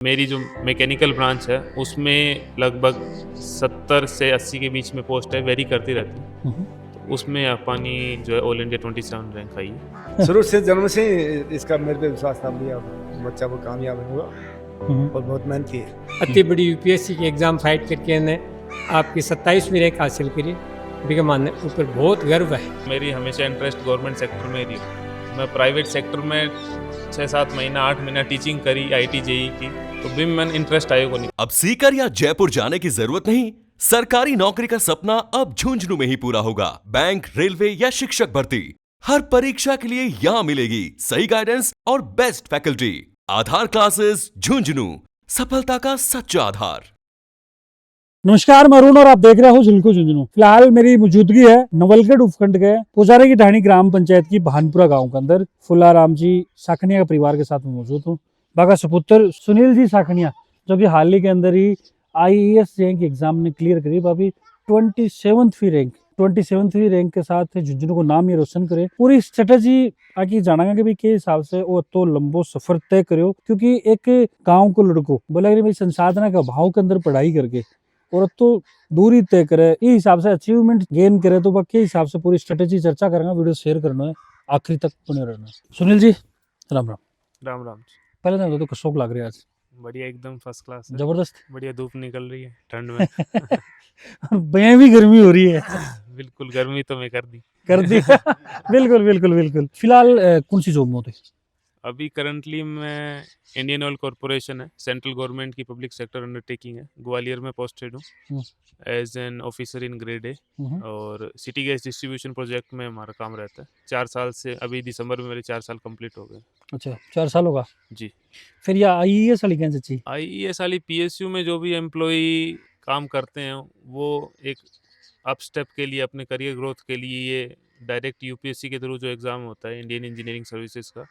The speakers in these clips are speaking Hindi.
मेरी जो मैकेनिकल ब्रांच है उसमें लगभग 70 से 80 के बीच में पोस्ट है, वेरी करती रहती है। तो उसमें अपनी जो है ऑल इंडिया 27 रैंक आई है। शुरू से जन्म से इसका मेरे पे विश्वास था भैया बच्चा वो कामयाब होगा और बहुत मेहनती है। इतनी बड़ी यूपीएससी की एग्ज़ाम फाइट करके ने आपकी 27वीं रैंक हासिल करी, बिका मन ऊपर बहुत गर्व है। मेरी हमेशा इंटरेस्ट गवर्नमेंट सेक्टर में रही। मैं प्राइवेट सेक्टर में 6-7 महीना 8 महीना टीचिंग करी, IIT JEE की, तो भी मन इंटरेस्ट आया को नहीं। अब सीकर या जयपुर जाने की जरूरत नहीं। सरकारी नौकरी का सपना अब झुंझुनू में ही पूरा होगा। बैंक, रेलवे या शिक्षक भर्ती, हर परीक्षा के लिए यहाँ मिलेगी सही गाइडेंस और बेस्ट फैकल्टी। आधार क्लासेस झुंझुनू, सफलता का सच्चा आधार। नमस्कार, मैं अरुण और आप देख रहे हो झुंझुनू झुंझुनू। फिलहाल मेरी मौजूदगी है नवलगढ़ उपखंड के पुजारे की ढाणी ग्राम पंचायत की भानपुरा गांव के अंदर। फुलाराम जी साखनिया के परिवार के साथ में मौजूद हूँ। बाका सपुत्र सुनील जी साखनिया, जो कि हाल ही के अंदर ही IAS रैंक एग्जाम ने क्लियर करी। अभी 27वीं रैंक के साथ झुंझुनू को नाम ये रोशन करे। पूरी स्ट्रेटेजी आगे जाना कि भाई के हिसाब से वो तो लंबो सफर तय करो, क्योंकि एक गाँव को लड़को बोला कि भाई संसाधन के अभाव के अंदर पढ़ाई करके और तो दूरी तय करे, इस हिसाब से अचीवमेंट गेन करे, तो बाकी हिसाब से पूरी स्ट्रेटेजी चर्चा करेंगे। वीडियो शेयर करना है, आखिरी तक बने रहना है। सुनील जी राम राम। राम राम। पहले तो कसोक लग रही है आज, बढ़िया, एकदम फर्स्ट क्लास है। जबरदस्त। बढ़िया धूप निकल रही है ठंड में। भैया भी गर्मी हो रही है। बिल्कुल, गर्मी तो मैं कर दी। बिल्कुल बिल्कुल बिल्कुल। फिलहाल कौन सी जॉब में होते? अभी करंटली मैं इंडियन ऑयल कॉरपोरेशन है, सेंट्रल गवर्नमेंट की पब्लिक सेक्टर अंडरटेकिंग है, ग्वालियर में पोस्टेड हूँ as an officer in grade A. और सिटी गैस डिस्ट्रीब्यूशन प्रोजेक्ट में हमारा काम रहता है 4 साल से। अभी दिसंबर में मेरे 4 साल कंप्लीट हो गए। अच्छा, 4 साल होगा जी। फिर या IAS वाली कैसे चाहिए? IAS वाली PSU में जो भी एम्प्लॉई काम करते हैं वो एक अप स्टेप के लिए, अपने करियर ग्रोथ के लिए, ये डायरेक्ट UPSC के थ्रू जो एग्ज़ाम होता है इंडियन इंजीनियरिंग सर्विसेज का,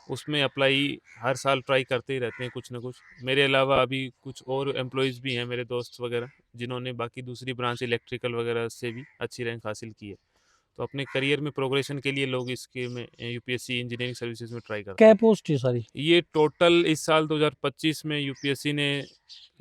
उसमें अप्लाई हर साल ट्राई करते ही रहते हैं कुछ ना कुछ। मेरे अलावा अभी कुछ और एम्प्लॉयज़ भी हैं, मेरे दोस्त वगैरह, जिन्होंने बाकी दूसरी ब्रांच इलेक्ट्रिकल वगैरह से भी अच्छी रैंक हासिल की है। तो अपने करियर में प्रोग्रेशन के लिए लोग इसके में UPSC इंजीनियरिंग सर्विसेज में ट्राई करते क्या हैं। पोस्ट है सारी? ये टोटल इस साल 2025 में UPSC ने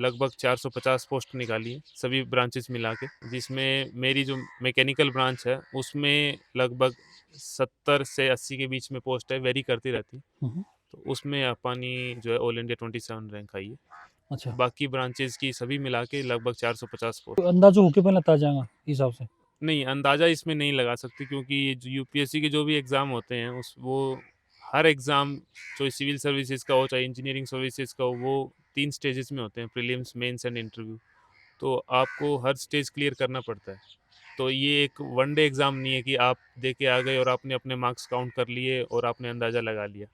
लगभग 450 पोस्ट निकाली है, सभी ब्रांचेस मिला के, जिसमें मेरी जो मैकेनिकल ब्रांच है उसमें लगभग 70 से 80 के बीच में पोस्ट है, वेरी करती रहती है। तो उसमें अपनी जो है ऑल इंडिया 27 रैंक आई है। अच्छा, बाकी ब्रांचेस की सभी मिला के लगभग 450 पोस्ट। अंदाजा होके पहले आता जाएगा हिसाब से? नहीं, अंदाज़ा इसमें नहीं लगा सकते, क्योंकि जो UPSC के जो भी एग्ज़ाम होते हैं उस वो हर एग्ज़ाम, चाहे सिविल सर्विसेज का हो चाहे इंजीनियरिंग सर्विसेज का हो, वो 3 स्टेजेस में होते हैं, प्रीलिम्स, मेंस एंड इंटरव्यू। तो आपको हर स्टेज क्लियर करना पड़ता है। तो ये एक वन डे एग्ज़ाम नहीं है कि आप दे के आ गए और आपने अपने मार्क्स काउंट कर लिए और आपने अंदाज़ा लगा लिया।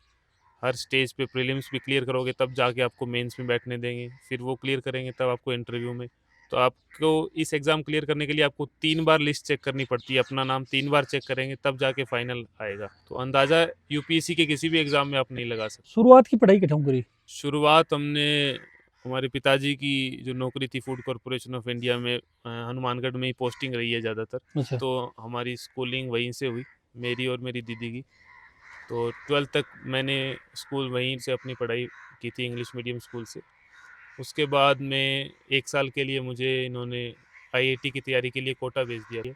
हर स्टेज पे प्रीलिम्स भी क्लियर करोगे तब जाके आपको मेंस में बैठने देंगे, फिर वो क्लियर करेंगे तब आपको इंटरव्यू में। तो आपको इस एग्ज़ाम क्लियर करने के लिए आपको 3 बार लिस्ट चेक करनी पड़ती है, अपना नाम 3 बार चेक करेंगे तब जाके फाइनल आएगा। तो अंदाज़ा UPSC के किसी भी एग्ज़ाम में आप नहीं लगा सकते। शुरुआत की पढ़ाई कितों करी? शुरुआत हमने, हमारे पिताजी की जो नौकरी थी फूड कॉरपोरेशन ऑफ इंडिया में, हनुमानगढ़ में ही पोस्टिंग रही है ज़्यादातर। अच्छा। तो हमारी स्कूलिंग वहीं से हुई, मेरी और मेरी दीदी की। तो 12th तक मैंने स्कूल वहीं से अपनी पढ़ाई की थी, इंग्लिश मीडियम स्कूल से। उसके बाद में 1 साल के लिए मुझे इन्होंने IIT की तैयारी के लिए कोटा भेज दिया।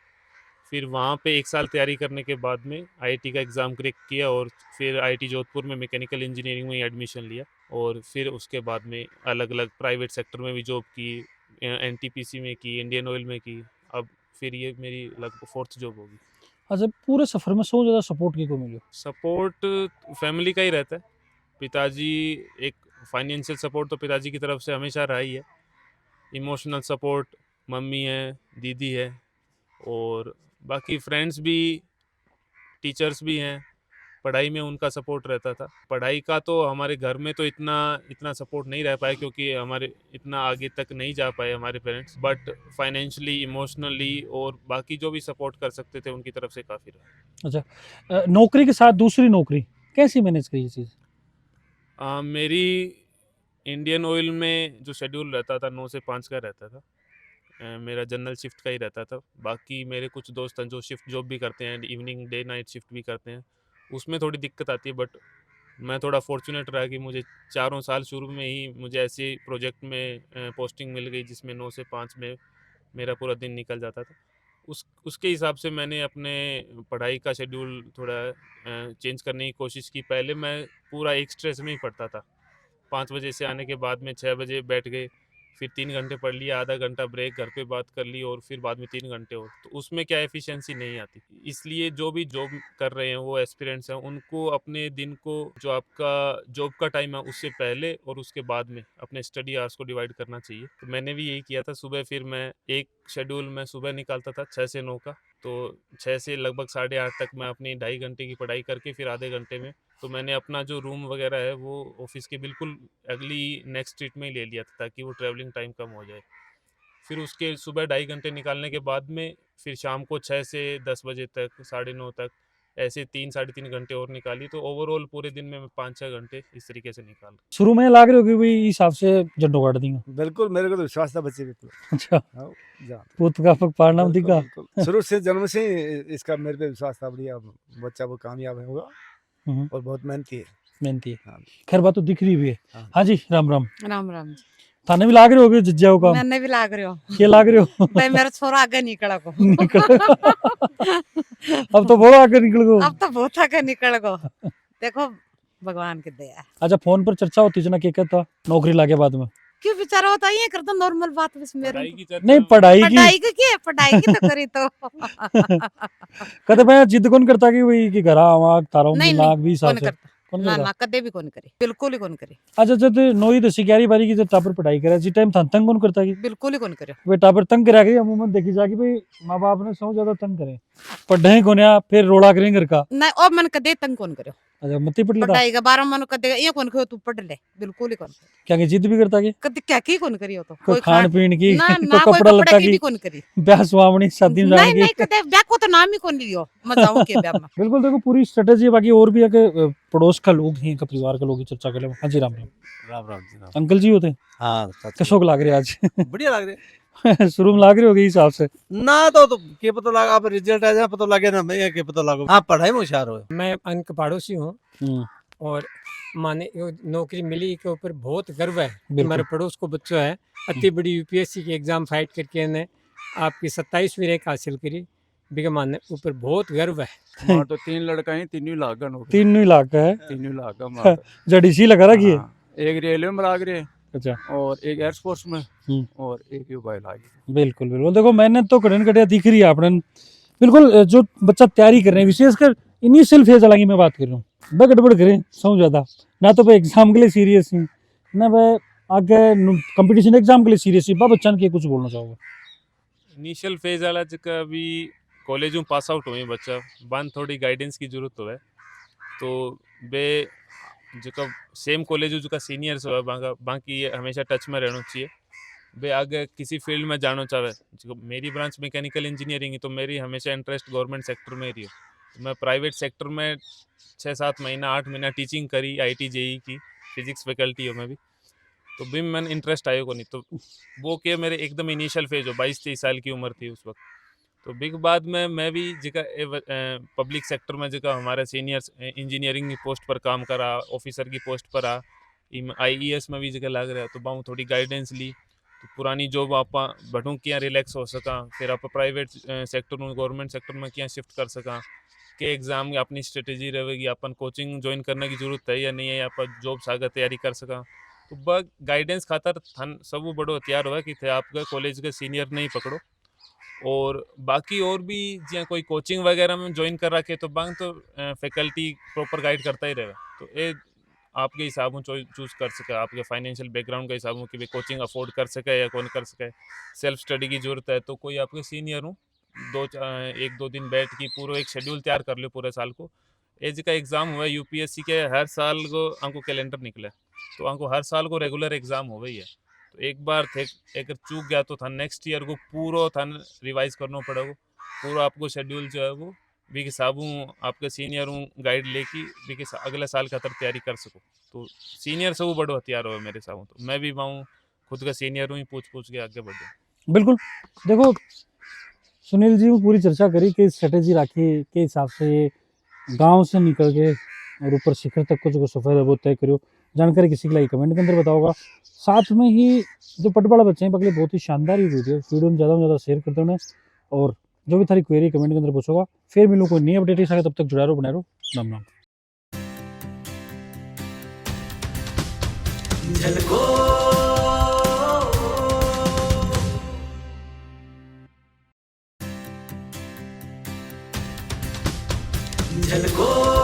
फिर वहाँ पे 1 साल तैयारी करने के बाद में IIT का एग्ज़ाम क्रैक किया और फिर IIT जोधपुर में मैकेनिकल इंजीनियरिंग में ही एडमिशन लिया। और फिर उसके बाद में अलग अलग प्राइवेट सेक्टर में भी जॉब की, NTPC में की, इंडियन ऑयल में की। अब फिर ये मेरी लगभग 4th जॉब होगी। अच्छा, पूरे सफर में सबसे ज्यादा सपोर्ट की को मिलो? सपोर्ट फैमिली का ही रहता है। पिताजी, एक फाइनेंशियल सपोर्ट तो पिताजी की तरफ से हमेशा रहा ही है। इमोशनल सपोर्ट मम्मी है, दीदी है, और बाकी फ्रेंड्स भी, टीचर्स भी हैं। पढ़ाई में उनका सपोर्ट रहता था। पढ़ाई का तो हमारे घर में तो इतना सपोर्ट नहीं रह पाया, क्योंकि हमारे इतना आगे तक नहीं जा पाए हमारे पेरेंट्स, बट फाइनेंशियली, इमोशनली और बाकी जो भी सपोर्ट कर सकते थे उनकी तरफ से काफ़ी रहा। अच्छा, नौकरी के साथ दूसरी नौकरी कैसी मैनेज करी ये चीज़? मेरी इंडियन ऑयल में जो शेड्यूल रहता था 9 से 5 का रहता था। मेरा जनरल शिफ्ट का ही रहता था। बाकी मेरे कुछ दोस्त हैं जो शिफ्ट जॉब भी करते हैं, इवनिंग डे नाइट शिफ्ट भी करते हैं, उसमें थोड़ी दिक्कत आती है। बट मैं थोड़ा फॉर्चुनेट रहा कि मुझे चारों साल शुरू में ही मुझे ऐसे प्रोजेक्ट में पोस्टिंग मिल गई जिसमें 9 से 5 में मेरा पूरा दिन निकल जाता था। उसके हिसाब से मैंने अपने पढ़ाई का शेड्यूल थोड़ा चेंज करने की कोशिश की। पहले मैं पूरा एक स्ट्रेस में ही पढ़ता था। 5 बजे से आने के बाद में 6 बजे बैठ गए, फिर 3 घंटे पढ़ लिया, आधा घंटा ब्रेक, घर पे बात कर ली और फिर बाद में 3 घंटे और। तो उसमें क्या एफिशिएंसी नहीं आती। इसलिए जो भी जॉब कर रहे हैं वो एस्पिरेंट्स हैं, उनको अपने दिन को जो आपका जॉब का टाइम है उससे पहले और उसके बाद में अपने स्टडी आवर्स को डिवाइड करना चाहिए। तो मैंने भी यही किया था। सुबह फिर मैं एक शेड्यूल मैं सुबह निकालता था 6 से 9 का, तो 6 से लगभग 8:30 तक मैं अपनी 2.5 घंटे की पढ़ाई करके फिर आधे घंटे में तो मैंने अपना जो रूम वगैरह है वो ऑफिस के बिल्कुल अगली नेक्स्ट स्ट्रीट में ही ले लिया था ताकि वो ट्रैवलिंग टाइम कम हो जाए। फिर उसके सुबह 2.5 घंटे निकालने के बाद में फिर शाम को 6 से 10 बजे तक 9:30 तक ऐसे 3 साढ़े 3 घंटे और निकाली। तो ओवरऑल पूरे दिन में मैं 5-6 घंटे इस तरीके से निकाल। शुरू में लाग रहे हो कि भाई इस हिसाब से झंडो काट देंगे। बिल्कुल मेरे को तो विश्वास था बच्चे पे। अच्छा, हाँ, जा। पुत का पग पारनाम बिल्कुल, दिखा। बिल्कुल। शुरू से जन्म से ही इसका मेरे पे विश्वास था बढ़िया बच्चा वो कामयाब होगा और बहुत मेहनती है। मेहनती है। हाँ। खैर बात तो दिख रही भी है। हाँ। हाँ जी, राम राम। राम राम जी। थाने भी लाग रहे हो जज्जाओ का। मैंने भी लाग रहे हो के लाग रहे हो? भाई मेरा छोरा आगे निकला को अब तो बहुत आगे निकल गो। अब तो बहुत आगे निकल गो। देखो भगवान की दया। अच्छा, फोन पर चर्चा होती जना के कहता नौकरी लागे बाद में क्यों बेचारा होता ये करता नॉर्मल बात बस मेरे पढ़ाई की चर्चा नहीं पढ़ाई की पढ़ाई की क्या पढ़ाई की तो करी तो कहते मैं जिद कौन करता कि वही कि घर आवा तारा नहीं लाख भी कौन हिसाब से करता कौन ना करता? ना कदे भी कौन करे बिल्कुल ही कौन करे अच्छा जब 9वीं 10वीं 11वीं 12वीं की जब टापर पढ़ाई करे जी टाइम था तंग कौन करता कि बिल्कुल ही कौन करे वे टापर तंग करा के अमूमन देखी जाके भाई माँ बाप ने सौ ज्यादा तंग करे पढ़े कोन्या फिर रोड़ा करें घर का। ना और मन कदे तंग कौन करे अच्छा मत्ती पढ़ लेता पढ़ाई का 12 मन कदे ये कौन कहो तू पढ़ ले बिल्कुल ही कौन क्या कि जिद भी करता कि कदे क्या की कौन करी हो तो कोई खान पीन की ना कोई ना कोई कपड़ा लत्ता कपड़े की की भी कौन करी ब्याह सुहावनी शादी में नहीं जाने नहीं की। कदे ब्याह को तो नाम ही कौन लियो मजा हो के ब्याह में बिल्कुल देखो पूरी स्ट्रेटेजी है। बाकी और भी है कि पड़ोस का लोग ही का परिवार का लोग ही चर्चा कर ले। हाँ जी, राम राम। राम राम जी राम। अंकल जी होते हाँ कशोक लाग रहे आज बढ़िया लग रहे शुरू में लाग रहे हो गए हिसाब से ना तो के पता लगा अब रिजल्ट आ जाए पता लगे ना मैं के पता लगा। हाँ पढ़ाई में होशियार हो। मैं अनक पड़ोसी हूँ और माने यो नौकरी मिली के ऊपर बहुत गर्व है। हमारे पड़ोस को बच्चों है अति बड़ी यूपीएससी की एग्जाम फाइट करके ने आपकी 27वीं रैंक हासिल करी। बिके माने ऊपर बहुत गर्व है। मार तो 3 लड़का ही 3 लाख का नौकरी 3 लाख का है 3 लाख का मार जडीसी लगा रखी है। हाँ, एक रेलवे में लाग रहे अच्छा और एक एयरफोर्स में और एक यूबाई लाग। बिल्कुल बिल्कुल देखो मेहनत तो कड़न कटिया दिख रही है आपने। बिल्कुल जो बच्चा तैयारी कर रहे हैं विशेषकर इनिशियल फेज हालांकि मैं बात कर रहा हूँ गड़बड़ करें सौ ज्यादा ना तो भाई एग्जाम के लिए सीरियस ही ना भाई आगे कंपटीशन एग्जाम के लिए सीरियस ही बच्चा के कुछ बोलना चाहोगे? इनिशियल फेज वाला जका अभी कॉलेज में पास आउट हुए बच्चा बान थोड़ी गाइडेंस की जरूरत हो है तो बे जका सेम कॉलेज जो सीनियर्स हो बाकी हमेशा टच में रहना चाहिए। बे आगे किसी फील्ड में जाना चाहे जो मेरी ब्रांच मैकेनिकल इंजीनियरिंग है तो मेरी हमेशा इंटरेस्ट गवर्नमेंट सेक्टर में रही तो मैं प्राइवेट सेक्टर में 6-7 महीना 8 महीना टीचिंग करी IIT JEE की फिजिक्स फैकल्टी हो मैं भी तो भी मैंने इंटरेस्ट आयो को नहीं तो वो के मेरे एकदम इनिशियल फेज हो 22-23 साल की उम्र थी उस वक्त। तो बिग बाद में मैं भी जगह पब्लिक सेक्टर में जगह हमारे सीनियर्स इंजीनियरिंग की पोस्ट पर काम करा ऑफिसर की पोस्ट पर आ IES में भी जगह लग रहा तो बाहू थोड़ी गाइडेंस ली तो पुरानी जॉब आप बटू क्या रिलैक्स हो सका फिर आप प्राइवेट सेक्टर में गवर्नमेंट सेक्टर में क्या शिफ्ट कर सका के एग्जाम की अपनी स्ट्रेटेजी रहेगी अपन कोचिंग ज्वाइन करने की जरूरत है या नहीं है आप जॉब सागर तैयारी कर सका तो बग गाइडेंस खातर थन सब बड़ो हथियार हुआ कि थे आपका कॉलेज के सीनियर नहीं पकड़ो और बाकी और भी जो कोई कोचिंग वगैरह में ज्वाइन कर रखे तो बांग तो फैकल्टी प्रॉपर गाइड करता ही रहे तो ये आपके हिसाब से चूज कर सके आपके फाइनेंशियल बैकग्राउंड के हिसाब से कि कोचिंग अफोर्ड कर सके या कौन कर सके सेल्फ स्टडी की जरूरत है तो कोई आपके सीनियर हूँ 1-2 दिन बैठ के पूरा एक शेड्यूल तैयार कर लो पूरे साल को एज का एग्जाम हुआ यूपीएससी के हर साल को हमको कैलेंडर निकले तो हमको हर साल को रेगुलर एग्जाम हो गई है तो एक बार थे एक चूक गया तो था नेक्स्ट ईयर को पूरा था रिवाइज करना पड़ेगा पूरा आपको शेड्यूल जो है वो भी हिसाब आपके सीनियर गाइड लेके भी अगले साल खातर तैयारी कर सको तो सीनियर से वो बड़ो हथियार हो मेरे साथ तो मैं भी वहाँ खुद का सीनियर हूँ पूछ के आगे बढ़ो। बिल्कुल देखो सुनील जी पूरी चर्चा करी कि स्ट्रेटेजी रखी के हिसाब से गांव से निकल के और ऊपर शिखर तक को जो सफ़र है वो तय करो। जानकारी किसी के लिए कमेंट के अंदर बताओगा। साथ में ही जो पटवाला बच्चे हैं पगले बहुत ही शानदार ही वीडियो में ज़्यादा शेयर करते हैं और जो भी थारी क्वेरी कमेंट के अंदर पूछोगा। फिर मिलूँ कोई नई अपडेट ही तब तक जुड़ा रहो, बना रहो। राम राम। झलको